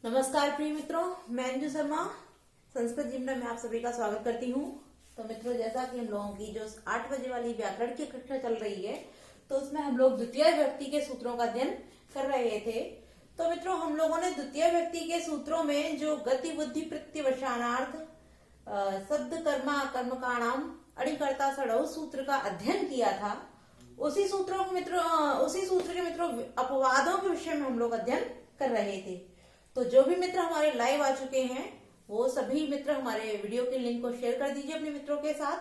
नमस्कार प्रिय मित्रों, मैं अंजू शर्मा संस्कृत जिम्ना में आप सभी का स्वागत करती हूँ। तो मित्रों, जैसा कि हम लोगों की जो 8 बजे वाली व्याकरण की कक्षा चल रही है, तो उसमें हम लोग द्वितीय व्यक्ति के सूत्रों का अध्ययन कर रहे थे। तो मित्रों, हम लोगों ने द्वितीय व्यक्ति के सूत्रों में जो गति बुद्धि प्रत्यवसानार्थ शब्द कर्मा कर्मकाणाम अणिकर्ता सड़ौ सूत्र का अध्ययन किया था। उसी सूत्र के मित्रों अपवादों के विषय में हम लोग अध्ययन कर रहे थे। तो जो भी मित्र हमारे लाइव आ चुके हैं, वो सभी मित्र हमारे वीडियो के लिंक को शेयर कर दीजिए अपने मित्रों के साथ।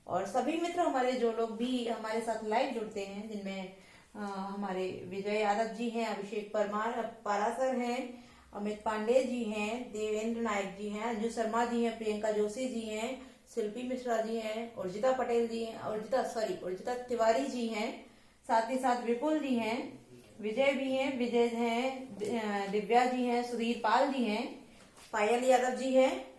और सभी मित्र हमारे जो लोग भी हमारे साथ लाइव जुड़ते हैं, जिनमें हमारे विजय यादव जी हैं, अभिषेक परमार पारासर हैं, अमित पांडे जी हैं, देवेंद्र नायक जी हैं, अंजू शर्मा जी हैं, प्रियंका जोशी जी हैं, शिल्पी मिश्रा जी हैं, उर्जिता पटेल जी हैं, उर्जिता तिवारी जी हैं, साथ ही साथ विपुल जी हैं, विजय भी हैं, विजय हैं, दिव्या जी हैं, सुधीर पाल जी हैं, पायल यादव जी हैं।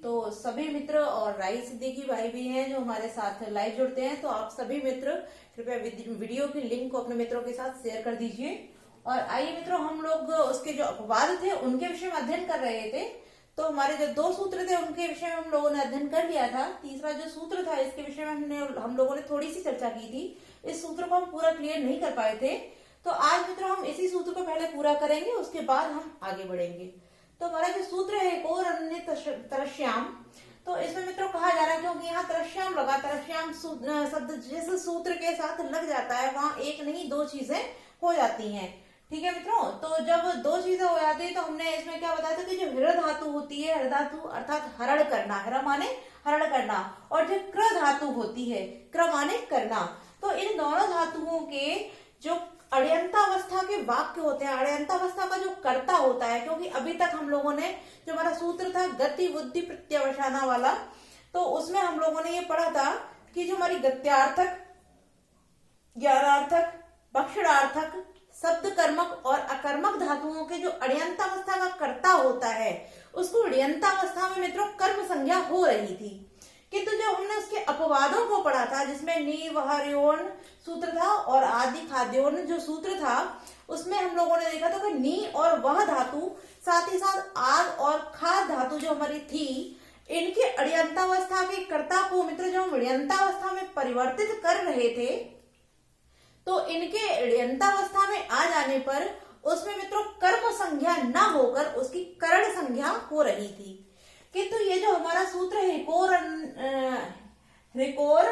तो सभी मित्र और राई सिद्दीकी भाई भी हैं जो हमारे साथ लाइव जुड़ते हैं। तो आप सभी मित्र कृपया वीडियो की लिंक को अपने मित्रों के साथ शेयर कर दीजिए। और आइए मित्रों, हम लोग उसके जो अपवाद थे उनके विषय में अध्ययन कर रहे थे। तो हमारे जो 2 सूत्र थे उनके विषय में हम लोगों ने अध्ययन कर लिया था। तीसरा जो सूत्र था, इसके विषय में हम लोगों ने थोड़ी सी चर्चा की थी। इस सूत्र को हम पूरा क्लियर नहीं कर पाए थे। तो आज मित्रों हम इसी सूत्र को पहले पूरा करेंगे, उसके बाद हम आगे बढ़ेंगे। तो हमारा जो सूत्र है एक और अन्य तरश्याम, तो इसमें मित्रों कहा जा रहा है, क्योंकि यहाँ तरश्याम लगा, तरश्याम शब्द जिस सूत्र के साथ लग जाता है वहां एक नहीं 2 चीजें हो जाती हैं। ठीक है मित्रों, तो जब 2 चीजें हो जाती है तो हमने इसमें क्या बताया था कि जो हृ धातु होती है, हृ धातु अर्थात हरण करना, हर माने हरण करना, और जो क्र धातु होती है, क्र माने करना, तो इन दोनों धातुओं के जो अड़यंतावस्था के वाक्य होते हैं, अड़यंतावस्था का जो कर्ता होता है, क्योंकि अभी तक हम लोगों ने जो हमारा सूत्र था गति बुद्धि प्रत्यवसाना वाला, तो उसमें हम लोगों ने ये पढ़ा था कि जो हमारी गत्यार्थक, ज्ञानार्थक, भक्षणार्थक, शब्द कर्मक और अकर्मक धातुओं के जो अड़यंतावस्था का कर्ता होता है, उसको अड़यंतावस्था में मित्रों कर्म संज्ञा हो रही थी। किंतु जब हमने उसके अपवादों को पढ़ा था, जिसमें नी वहर्योन सूत्र था और आदि खाद्योन जो सूत्र था, उसमें हम लोगों ने देखा था कि नी और वह धातु, साथ ही साथ आद और खाद धातु जो हमारी थी, इनके अड़यंतावस्था के कर्ता को मित्र जो हम अड़यंतावस्था में परिवर्तित कर रहे थे, तो इनके अड़यंतावस्था में आ जाने पर उसमें मित्रों कर्म संज्ञा न होकर उसकी करण संज्ञा हो रही थी। किंतु ये जो हमारा सूत्र है रिकोर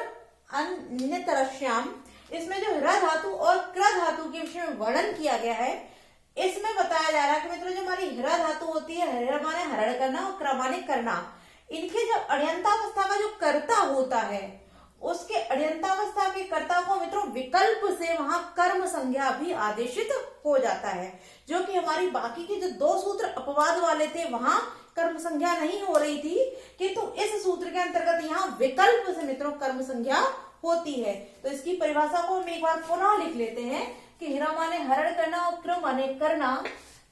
अन्य तरश्याम, इसमें जो हृ धातु और क्र धातु के विषय में वर्णन किया गया है, इसमें बताया जा रहा है कि मित्रों जो हमारी हृ धातु होती है, हृ माने हरण करना और क्र माने करना, इनके जो अड़यंतावस्था का जो कर्ता होता है, उसके अड़यंतावस्था के कर्ता को मित्रों विकल्प से वहां कर्म संज्ञा भी आदेशित हो जाता है, जो कि हमारी बाकी के जो 2 सूत्र अपवाद वाले थे वहां कर्म संज्ञा नहीं हो रही थी, किंतु इस सूत्र के अंतर्गत यहाँ विकल्प से मित्रों कर्म संज्ञा होती है। तो इसकी परिभाषा को हम एक बार पुनः लिख लेते हैं कि हृ माने हरण करना और क्र माने करना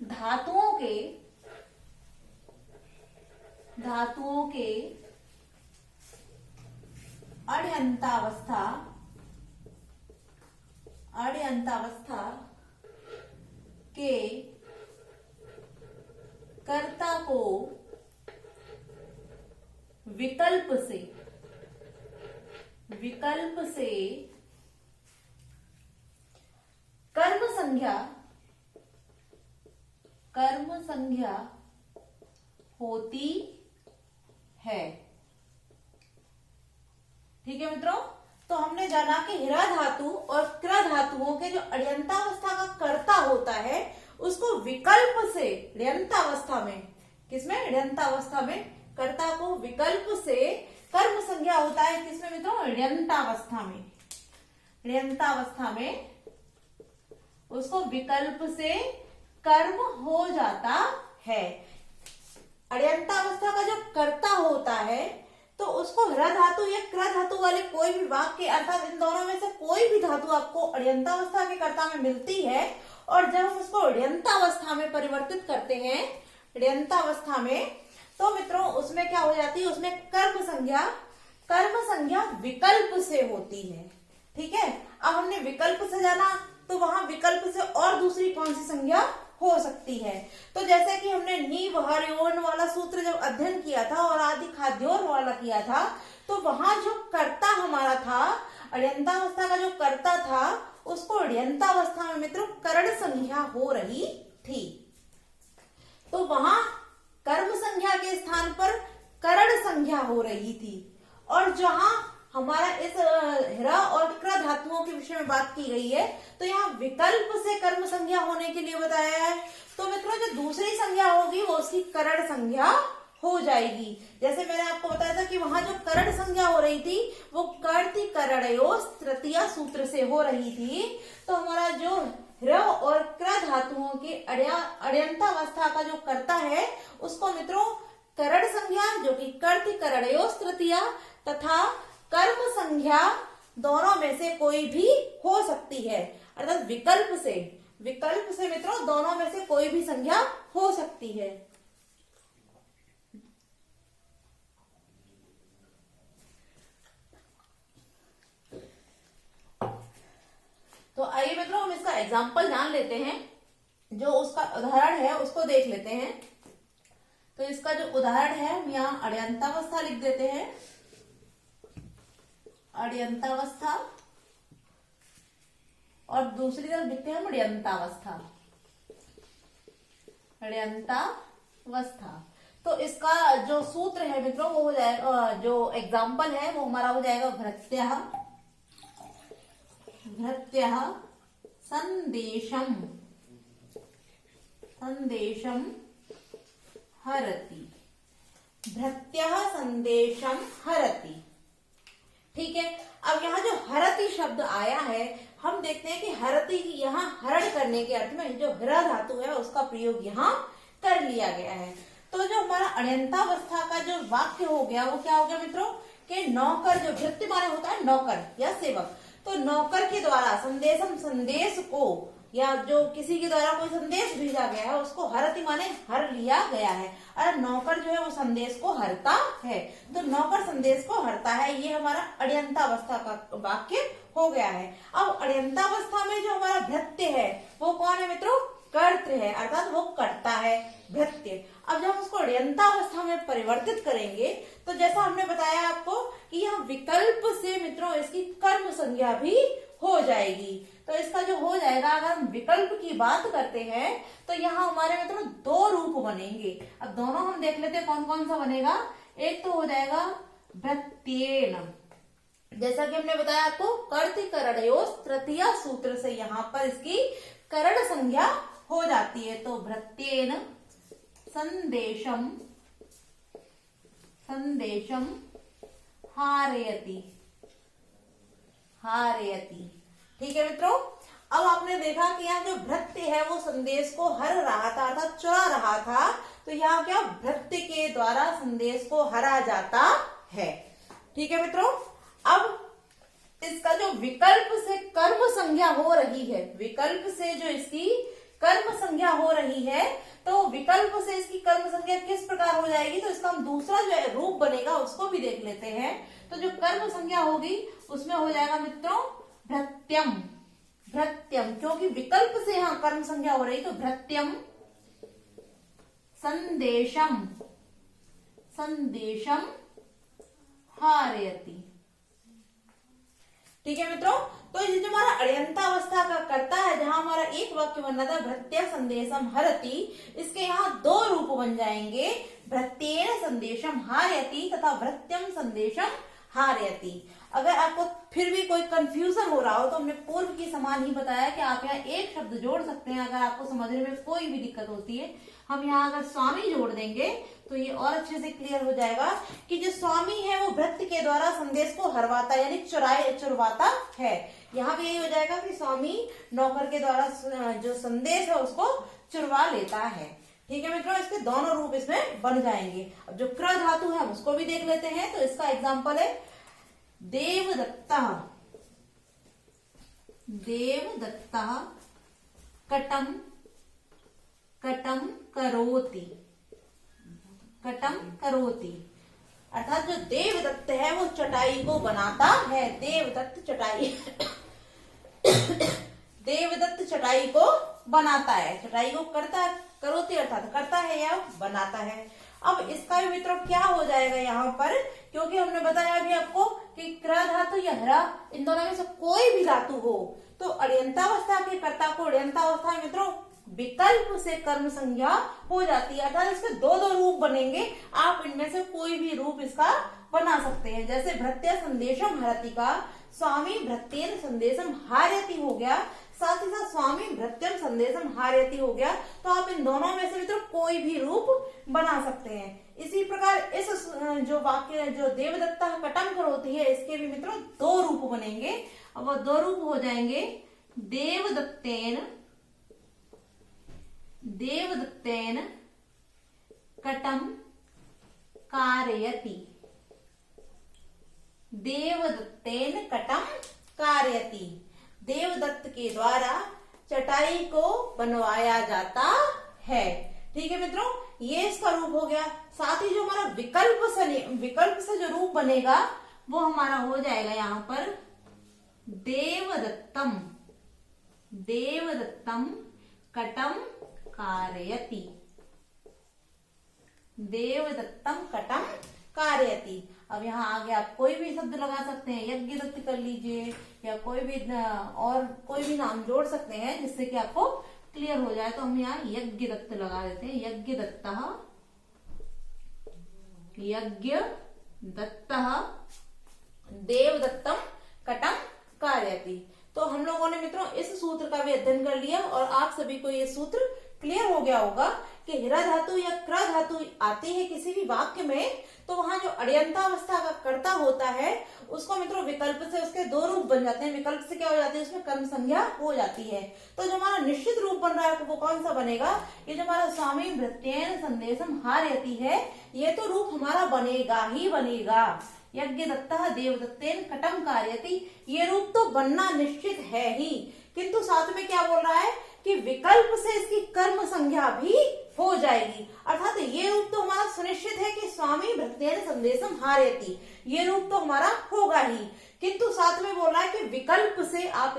धातुओं के अड़यंतावस्था के कर्ता को विकल्प से कर्म संज्ञा होती है। ठीक है मित्रों, तो हमने जाना कि हृ धातु और क्र धातुओं के जो अड़यंतावस्था का कर्ता होता है, उसको विकल्प से अड़यंतावस्था में, किसमें अड़यंतावस्था में कर्ता को विकल्प से कर्म संज्ञा होता है। किसमें मित्रों? अड़यंतावस्था में उसको विकल्प से कर्म हो जाता है। अड़यंतावस्था का जो कर्ता होता है, तो उसको हृ धातु या क्र धातु वाले कोई भी वाक्य, अर्थात इन दोनों में से कोई भी धातु आपको अड़यंतावस्था के कर्ता में मिलती है, और जब हम उसको अड़यंतावस्था में परिवर्तित करते हैं, अड़यंतावस्था में, तो मित्रों उसमें क्या हो जाती है, उसमें कर्म संज्ञा विकल्प से होती है। ठीक है, अब हमने विकल्प से जाना, तो वहां विकल्प से और दूसरी कौन सी संज्ञा हो सकती है। तो जैसे कि हमने नीव हरिओन वाला सूत्र जब अध्ययन किया था और आदि खाद्योर वाला किया था, तो वहां जो कर्ता हमारा था, अड्यंतावस्था का जो कर्ता था, उसको अड्यंतावस्था में मित्रों करण संज्ञा हो रही थी। तो वहां कर्म संज्ञा के स्थान पर करण संज्ञा हो रही थी। और जहां हमारा इस हिरा और क्र धातुओं के विषय में बात की गई है, तो यहाँ विकल्प से कर्म संज्ञा होने के लिए बताया है। तो मित्रों जो दूसरी संज्ञा होगी वो उसकी करण संज्ञा हो जाएगी। जैसे मैंने आपको बताया था कि वहां जो करण संज्ञा हो रही थी वो कर्ति करणयोस् तृतीया सूत्र से हो रही थी। तो हमारा जो हिरा और क्र धातुओं के अड्यंतावस्था का जो कर्ता है उसको मित्रों करण संज्ञा जो कि कर्ति करणयोस् तृतीया तथा कर्म संज्ञा दोनों में से कोई भी हो सकती है। अर्थात विकल्प से मित्रों दोनों में से कोई भी संज्ञा हो सकती है। तो आइए मित्रों हम इसका एग्जाम्पल जान लेते हैं। जो उसका उदाहरण है उसको देख लेते हैं। तो इसका जो उदाहरण है हम यहाँ अड्यंतावस्था लिख देते हैं। अड्यंतावस्था और दूसरी तरफ लिखते हैं हम अड्यंतावस्था। तो इसका जो सूत्र है मित्रों वो हो जाएगा, जो एग्जाम्पल है वो हमारा हो जाएगा भृत्यः संदेशम हरति। भृत्यः संदेशम हरति। ठीक है। अब यहाँ जो हरति शब्द आया है, हम देखते हैं कि हरति की यहाँ हरण करने के अर्थ में जो हिरा धातु है उसका प्रयोग यहाँ कर लिया गया है। तो जो हमारा अड्यंतावस्था का जो वाक्य हो गया वो क्या हो गया मित्रों कि नौकर, जो भृत्य माने होता है नौकर या सेवक, तो नौकर के द्वारा संदेश को या जो किसी के द्वारा कोई संदेश भेजा गया है उसको हरति माने हर लिया गया है। और नौकर जो है वो संदेश को हरता है। तो नौकर संदेश को हरता है, ये हमारा अड्यंतावस्था का वाक्य हो गया है। अब अड्यंतावस्था में जो हमारा भृत्य है वो कौन है मित्रों? कर्तृ है, अर्थात वो करता है भृत्य। अब जब हम उसको अड्यंतावस्था में परिवर्तित करेंगे तो जैसा हमने बताया आपको कि यहाँ विकल्प से मित्रों इसकी कर्म संज्ञा भी हो जाएगी। तो इसका जो हो जाएगा, अगर हम विकल्प की बात करते हैं तो यहाँ हमारे मित्रों दो रूप बनेंगे। अब दोनों हम देख लेते हैं कौन कौन सा बनेगा। एक तो हो जाएगा भृत्येन, जैसा कि हमने बताया आपको कर्ति करणयोस् तृतीया सूत्र से यहाँ पर इसकी करण संज्ञा हो जाती है। तो भृत्येन संदेशम हारयति। ठीक है मित्रों। अब आपने देखा कि यहाँ जो भृत्य है वो संदेश को हर रहा था, अर्थात चुरा रहा था। तो यहाँ क्या भृत्य के द्वारा संदेश को हरा जाता है। ठीक है मित्रों। अब इसका जो विकल्प से कर्म संज्ञा हो रही है, विकल्प से जो इसकी कर्म संज्ञा हो रही है, तो विकल्प से इसकी कर्म संज्ञा किस प्रकार हो जाएगी, तो इसका हम दूसरा जो रूप बनेगा उसको भी देख लेते हैं। तो जो कर्म संज्ञा होगी उसमें हो जाएगा मित्रों भृत्यम, क्योंकि विकल्प से यहाँ कर्म संज्ञा हो रही, तो भृत्यम संदेशम हारयति। ठीक है मित्रों। तो ये जो हमारा अड्यंतावस्था का कर्ता है, जहां हमारा एक वाक्य बनना था भृत्य संदेशम हरति, इसके यहाँ दो रूप बन जाएंगे, भृत्येन संदेशम हारयति तथा भृत्यम संदेशम हारयति। अगर आपको फिर भी कोई कंफ्यूजन हो रहा हो तो हमने पूर्व की समान ही बताया कि आप यहाँ एक शब्द जोड़ सकते हैं अगर आपको समझने में कोई भी दिक्कत होती है। हम यहाँ अगर स्वामी जोड़ देंगे तो ये और अच्छे से क्लियर हो जाएगा कि जो स्वामी है वो भृत्य के द्वारा संदेश को हरवाता यानी चुरवाता है। यहाँ भी यही हो जाएगा कि स्वामी नौकर के द्वारा जो संदेश है उसको चुरवा लेता है। ठीक है मित्रों। इसके दोनों रूप इसमें बन जाएंगे। अब जो क्र धातु है हम उसको भी देख लेते हैं। तो इसका एग्जाम्पल है देवदत्तः कटम करोति। अर्थात जो देवदत्त है वो चटाई को बनाता है। देवदत्त चटाई को बनाता है। चटाई को करता है, करोति अर्थात करता है या बनाता है। अब इसका भी मित्रों क्या हो जाएगा यहाँ पर, क्योंकि हमने बताया अभी आपको कि क्र धातु या हरा इन दोनों में से कोई भी धातु हो तो अड़यंतावस्था के कर्ता को अड़यंतावस्था में मित्रों विकल्प से कर्म संज्ञा हो जाती है, अर्थात इसके दो दो रूप बनेंगे। आप इनमें से कोई भी रूप इसका बना सकते हैं। जैसे भृत्य संदेशम हरति का स्वामी भृत्येन संदेशम हारयति हो गया, साथ ही साथ स्वामी भृत्यम संदेशम हारयति हो गया। तो आप इन दोनों में से मित्रों कोई भी रूप बना सकते हैं। इसी प्रकार इस जो वाक्य जो देवदत्ता कटम करोति है, इसके भी मित्रों दो रूप बनेंगे। अब वो दो रूप हो जाएंगे देवदत्तेन कटम कारयति, देवदत्तेन कटम कारयति, देवदत्त के द्वारा चटाई को बनवाया जाता है। ठीक है मित्रों, ये इसका रूप हो गया। साथ ही जो हमारा विकल्प से जो रूप बनेगा वो हमारा हो जाएगा यहाँ पर देवदत्तम कटम कारयति, देवदत्तम कटम कारयति। अब यहाँ आगे आप कोई भी शब्द लगा सकते हैं, यज्ञ दत्त कर लीजिए या कोई भी और कोई भी नाम जोड़ सकते हैं जिससे कि आपको क्लियर हो जाए। तो हम यहाँ यज्ञ दत्त लगा देते हैं, यज्ञ दत्तः देवदत्तम कटम कारयति। तो हम लोगों ने मित्रों इस सूत्र का भी अध्ययन कर लिया और आप सभी को ये सूत्र क्लियर हो गया होगा कि हिरा धातु या क्र धातु आती है किसी भी वाक्य में तो वहां जो अड़यंतावस्था का कर्ता होता है उसको मित्रों विकल्प से उसके दो रूप बन जाते हैं। विकल्प से क्या हो जाती है, उसमें कर्म संज्ञा हो जाती है। तो जो हमारा निश्चित रूप बन रहा है वो कौन सा बनेगा, ये जो हमारा स्वामी भृत्येन संदेशम हारयति है, ये तो रूप हमारा बनेगा ही बनेगा। यज्ञ दत्तः देवदत्तेन कटम कारयति, ये रूप तो बनना निश्चित है ही, किंतु साथ में क्या बोल रहा है कि विकल्प से इसकी कर्म संज्ञा भी हो जाएगी। अर्थात ये रूप तो हमारा सुनिश्चित है कि स्वामी भृत्येन संदेशम हारयति, ये रूप तो हमारा होगा ही, किंतु साथ में बोल रहा है कि विकल्प से आप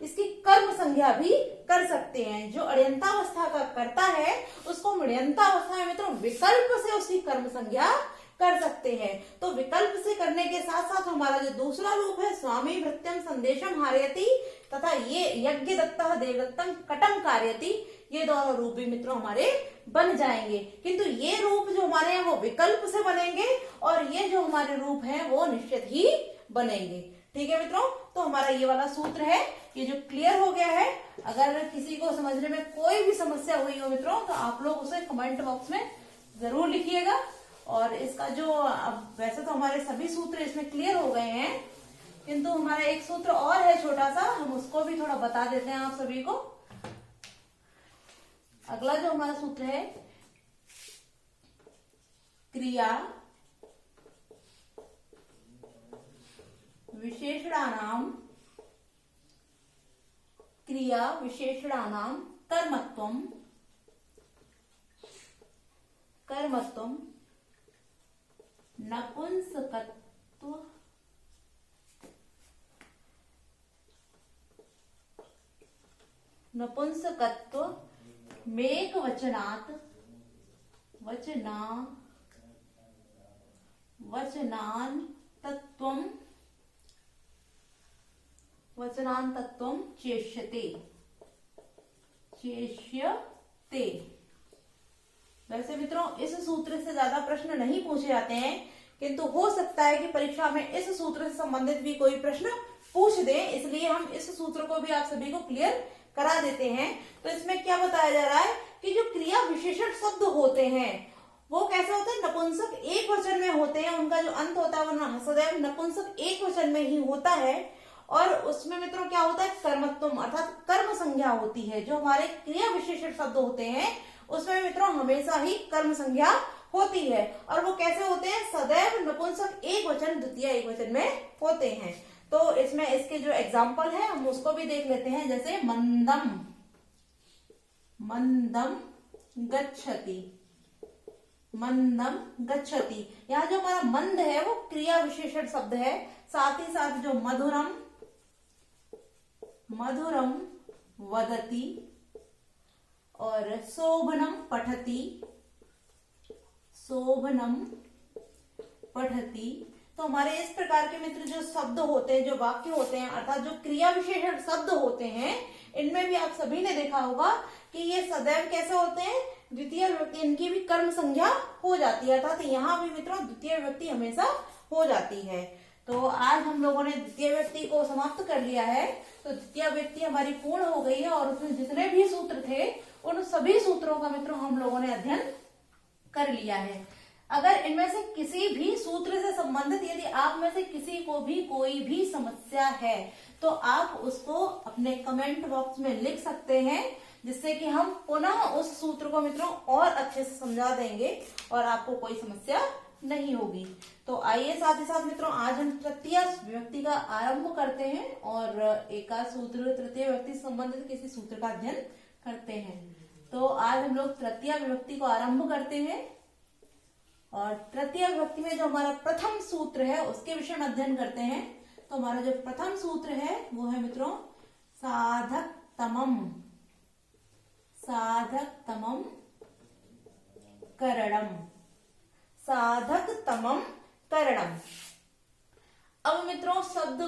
इसकी कर्म संज्ञा भी कर सकते हैं। जो अड़यंतावस्था का करता है उसको अड़यंतावस्था में मित्रों विकल्प से उसकी कर्म संज्ञा कर सकते हैं। तो विकल्प से करने के साथ साथ हमारा जो दूसरा रूप है स्वामी भृत्यम संदेशम हारयति तथा ये यज्ञ दत्तः देवदत्तम कटम कारयति, ये दोनों रूप भी मित्रों हमारे बन जाएंगे। किंतु ये रूप जो हमारे हैं वो विकल्प से बनेंगे और ये जो हमारे रूप हैं वो निश्चित ही बनेंगे। ठीक है मित्रों, तो हमारा ये वाला सूत्र है ये जो क्लियर हो गया है। अगर किसी को समझने में कोई भी समस्या हुई हो मित्रों तो आप लोग उसे कमेंट बॉक्स में जरूर लिखिएगा। और इसका जो अब वैसे तो हमारे सभी सूत्र इसमें क्लियर हो गए हैं, किंतु हमारा एक सूत्र और है छोटा सा, हम उसको भी थोड़ा बता देते हैं आप सभी को। अगला जो हमारा सूत्र है क्रिया विशेषणानाम कर्मत्वम नपुंसकत्व मेक वचनात् वचनान् तत्वं चेष्यते। वैसे मित्रों इस सूत्र से ज्यादा प्रश्न नहीं पूछे जाते हैं, किंतु हो सकता है कि परीक्षा में इस सूत्र से संबंधित भी कोई प्रश्न पूछ दे, इसलिए हम इस सूत्र को भी आप सभी को क्लियर करा देते हैं। तो इसमें क्या बताया जा रहा है कि जो क्रिया विशेषण शब्द होते हैं वो कैसे होते हैं, नपुंसक एक वचन में होते हैं, उनका जो अंत होता है वो सदैव नपुंसक एक वचन में ही होता है। और उसमें मित्रों क्या होता है, कर्मत्वम अर्थात कर्म संज्ञा होती है। जो हमारे क्रिया विशेषण शब्द होते हैं उसमें मित्रों हमेशा ही कर्म संज्ञा होती है। और वो कैसे होते हैं, सदैव नपुंसक एक वचन द्वितीय एक वचन में होते हैं। तो इसमें इसके जो एग्जाम्पल है हम उसको भी देख लेते हैं। जैसे मंदम गच्छति, यहाँ जो हमारा मंद है वो क्रिया विशेषण शब्द है। साथ ही साथ जो मधुरम वदति और शोभनम पठति, शोभनम पठति। तो हमारे इस प्रकार के मित्र जो शब्द होते हैं, जो वाक्य होते हैं, अर्थात जो क्रिया विशेषण शब्द होते हैं, इनमें भी आप सभी ने देखा होगा कि ये सदैव कैसे होते हैं, द्वितीय विभक्ति, इनकी भी कर्म संज्ञा हो जाती है, अर्थात यहाँ भी मित्रों द्वितीय विभक्ति हमेशा हो जाती है। तो आज हम लोगों ने द्वितीय विभक्ति को समाप्त कर लिया है। तो द्वितीय विभक्ति हमारी पूर्ण हो गई है और उसमें जितने भी सूत्र थे उन सभी सूत्रों का मित्रों हम लोगों ने अध्ययन कर लिया है। अगर इनमें से किसी भी सूत्र से संबंधित यदि आप में से किसी को भी कोई भी समस्या है तो आप उसको अपने कमेंट बॉक्स में लिख सकते हैं, जिससे कि हम पुनः उस सूत्र को मित्रों और अच्छे से समझा देंगे और आपको कोई समस्या नहीं होगी। तो आइए साथ ही साथ मित्रों आज हम तृतीय विभक्ति का आरंभ करते हैं और एक सूत्र तृतीय विभक्ति से संबंधित किसी सूत्र का अध्ययन करते हैं। तो आज हम लोग तृतीय विभक्ति को आरंभ करते हैं और तृतीय विभक्ति में जो हमारा प्रथम सूत्र है उसके विषय में अध्ययन करते हैं। तो हमारा जो प्रथम सूत्र है वो है मित्रों साधकतमम, साधकतमम करणम, साधकतमम करणम। अब मित्रों शब्द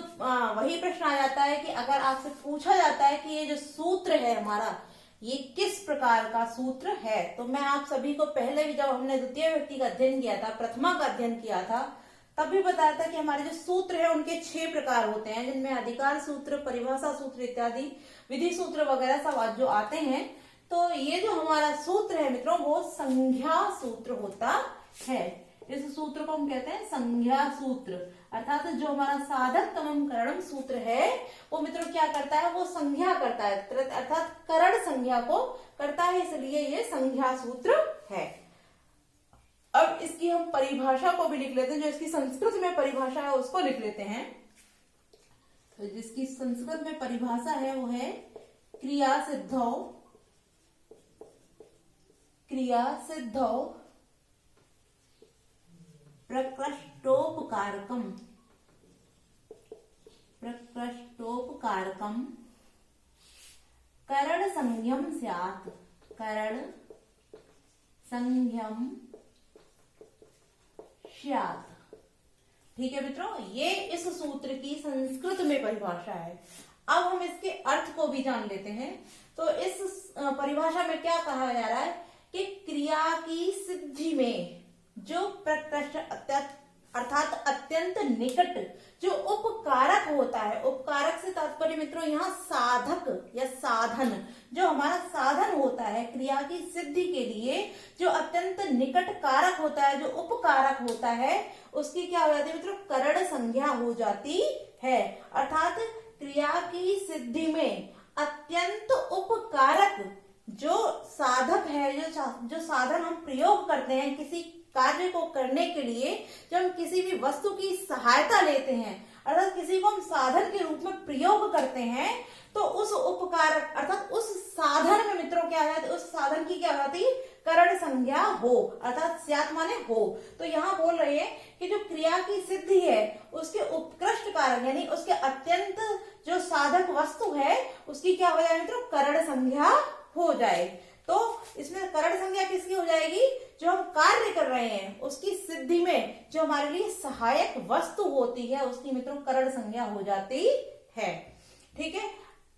वही प्रश्न आ जाता है कि अगर आपसे पूछा जाता है कि ये जो सूत्र है हमारा ये किस प्रकार का सूत्र है, तो मैं आप सभी को पहले भी जब हमने द्वितीय विभक्ति का अध्ययन किया था, प्रथमा का अध्ययन किया था, तब भी बताया था कि हमारे जो सूत्र है उनके 6 प्रकार होते हैं, जिनमें अधिकार सूत्र, परिभाषा सूत्र इत्यादि विधि सूत्र वगैरह सब जो आते हैं। तो ये जो हमारा सूत्र है मित्रों वो संज्ञा सूत्र होता है। इस सूत्र को हम कहते हैं संज्ञा सूत्र, अर्थात जो हमारा साधकतमम करणम सूत्र है वो मित्रों क्या करता है, वो संज्ञा करता है, अर्थात करण संज्ञा को करता है, इसलिए ये संज्ञा सूत्र है। अब इसकी हम परिभाषा को भी लिख लेते हैं, जो इसकी संस्कृत में परिभाषा है उसको लिख लेते हैं। तो जिसकी संस्कृत में परिभाषा है वो है क्रिया सिद्धौ, क्रिया सिद्धौ प्रकृष्टोपकारकम, प्रकृष्टोपकारकम करण संज्ञम स्यात्, करण संज्ञम स्यात्। ठीक है मित्रों, ये इस सूत्र की संस्कृत में परिभाषा है। अब हम इसके अर्थ को भी जान लेते हैं। तो इस परिभाषा में क्या कहा जा रहा है कि क्रिया की सिद्धि में जो प्रकृष्ट अर्थात अत्यंत निकट जो उपकारक होता है, उपकारक से तात्पर्य मित्रों यहाँ साधक या साधन, जो हमारा साधन होता है क्रिया की सिद्धि के लिए, जो अत्यंत निकट कारक होता है, जो उपकारक होता है, उसकी क्या हो जाती है मित्रों, करण संज्ञा हो जाती है। अर्थात क्रिया की सिद्धि में अत्यंत उपकारक जो साधक है, जो साधन हम प्रयोग करते हैं किसी कार्य को करने के लिए, जब हम किसी भी वस्तु की सहायता लेते हैं, अर्थात किसी को हम साधन के रूप में प्रयोग करते हैं, तो उस उपकारक अर्थात उस साधन में मित्रों क्या है, उस साधन की क्या होती है, करण संज्ञा हो, अर्थात स्यात् माने हो। तो यहाँ बोल रहे हैं कि जो क्रिया की सिद्धि है उसके उत्कृष्ट कारक यानी उसके अत्यंत जो साधक वस्तु है उसकी क्या हो जाए मित्रों, करण संज्ञा हो जाए। तो इसमें करण संज्ञा किसकी हो जाएगी, जो हम कार्य कर रहे हैं उसकी सिद्धि में जो हमारे लिए सहायक वस्तु होती है उसकी मित्रों करण संज्ञा हो जाती है। ठीक है,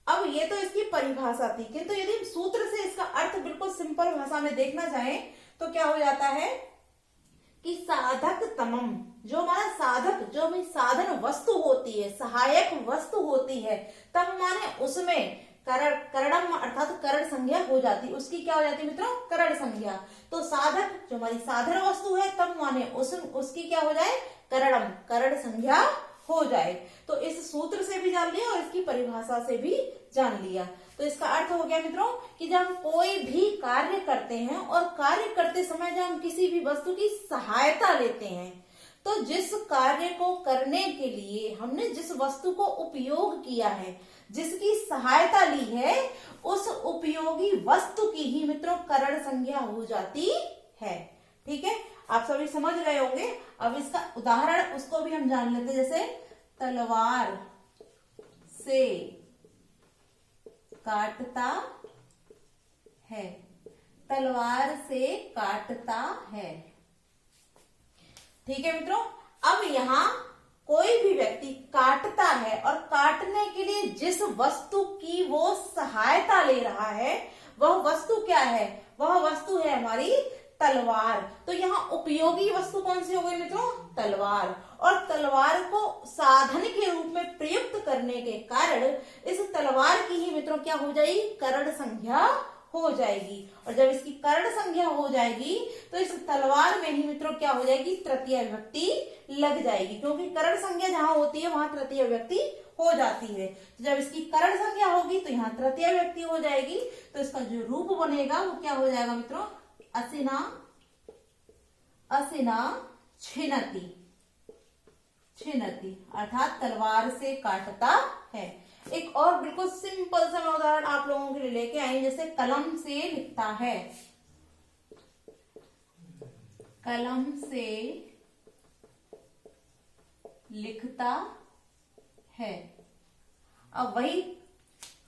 अब ये तो इसकी परिभाषा थी, किंतु यदि सूत्र से इसका अर्थ बिल्कुल सिंपल भाषा में देखना चाहें तो क्या हो जाता है कि साधक तमम, जो हमारा साधक, जो हमें साधन वस्तु होती है, सहायक वस्तु होती है, तब माने उसमें करणम अर्थात करण संज्ञा हो जाती, उसकी क्या हो जाती है मित्रों, करण संज्ञा। तो साधक जो हमारी साधन वस्तु है तब माने उसकी क्या हो जाए, करणम, करण संज्ञा हो जाए। तो इस सूत्र से भी जान लिया और इसकी परिभाषा से भी जान लिया। तो इसका अर्थ हो गया मित्रों कि जब हम कोई भी कार्य करते हैं और कार्य करते समय जब हम किसी भी वस्तु की सहायता लेते हैं, तो जिस कार्य को करने के लिए हमने जिस वस्तु को उपयोग किया है, जिसकी सहायता ली है, उस उपयोगी वस्तु की ही मित्रों करण संज्ञा हो जाती है। ठीक है, आप सभी समझ गए होंगे। अब इसका उदाहरण उसको भी हम जान लेते हैं, जैसे तलवार से काटता है, तलवार से काटता है। ठीक है मित्रों, अब यहाँ कोई भी व्यक्ति काटता है और काटने के लिए जिस वस्तु की वो सहायता ले रहा है वह वस्तु क्या है? वह वस्तु है हमारी तलवार। तो यहाँ उपयोगी वस्तु कौन सी हो गई मित्रों? तलवार। और तलवार को साधन के रूप में प्रयुक्त करने के कारण इस तलवार की ही मित्रों क्या हो जाएगी? करण संज्ञा हो जाएगी। और जब इसकी करण संज्ञा हो जाएगी तो इस तलवार में ही मित्रों क्या हो जाएगी? तृतीय विभक्ति लग जाएगी, क्योंकि करण संज्ञा जहां होती है वहां तृतीय विभक्ति हो जाती है। तो जब इसकी करण संज्ञा होगी तो यहाँ तृतीय विभक्ति हो जाएगी। तो इसका जो रूप बनेगा वो क्या हो जाएगा मित्रों? असिना असिना छिनति, छिनति अर्थात तलवार से काटता है। एक और बिल्कुल सिंपल सा मैं उदाहरण आप लोगों के लिए लेके आई, जैसे कलम से लिखता है। कलम से लिखता है। अब वही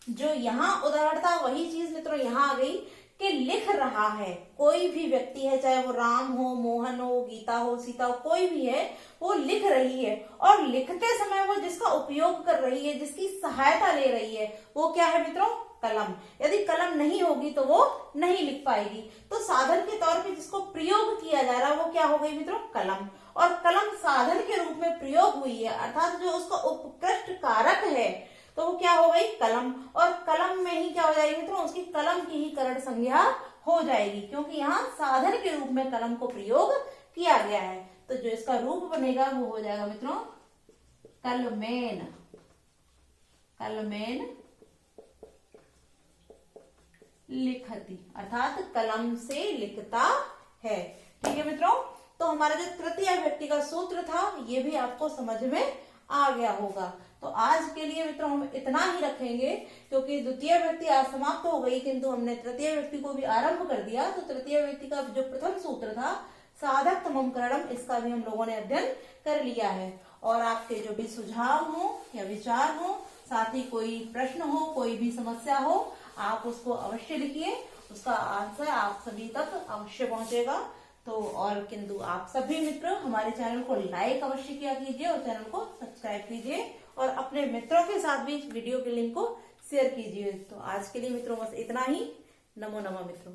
जो यहां उदाहरण था वही चीज मित्रों यहां आ गई कि लिख रहा है। कोई भी व्यक्ति है, चाहे वो राम हो, मोहन हो, गीता हो, सीता हो, कोई भी है, वो लिख रही है और लिखते समय वो जिसका उपयोग कर रही है, जिसकी सहायता ले रही है, वो क्या है मित्रों? कलम। यदि कलम नहीं होगी तो वो नहीं लिख पाएगी। तो साधन के तौर पे जिसको प्रयोग किया जा रहा है वो क्या हो गई मित्रों? कलम। और कलम साधन के रूप में प्रयोग हुई है, अर्थात जो उसका उपकृष्ट कारक है तो वो क्या हो गई? कलम। और कलम में ही क्या हो जाएगी मित्रों? उसकी कलम की ही करण संज्ञा हो जाएगी, क्योंकि यहाँ साधन के रूप में कलम को प्रयोग किया गया है। तो जो इसका रूप बनेगा वो हो जाएगा मित्रों कलमेन। कलमेन लिखती, अर्थात कलम से लिखता है। ठीक है मित्रों, तो हमारा जो तृतीय व्यक्ति का सूत्र था ये भी आपको समझ में आ गया होगा। तो आज के लिए मित्रों हम इतना ही रखेंगे, क्योंकि द्वितीय व्यक्ति आज समाप्त हो गई, किंतु हमने तृतीय व्यक्ति को भी आरंभ कर दिया। तो तृतीय व्यक्ति का जो प्रथम सूत्र था साधक तमम करणम, इसका भी हम लोगों ने अध्ययन कर लिया है। और आपके जो भी सुझाव हो या विचार हो, साथ ही कोई प्रश्न हो, कोई भी समस्या हो, आप उसको अवश्य लिखिए। उसका आंसर आप सभी तक अवश्य पहुंचेगा। तो और किंतु आप सभी मित्र हमारे चैनल को लाइक अवश्य किया कीजिए और चैनल को सब्सक्राइब कीजिए और अपने मित्रों के साथ भी इस वीडियो के लिंक को शेयर कीजिए। तो आज के लिए मित्रों बस इतना ही। नमो नमः मित्रों।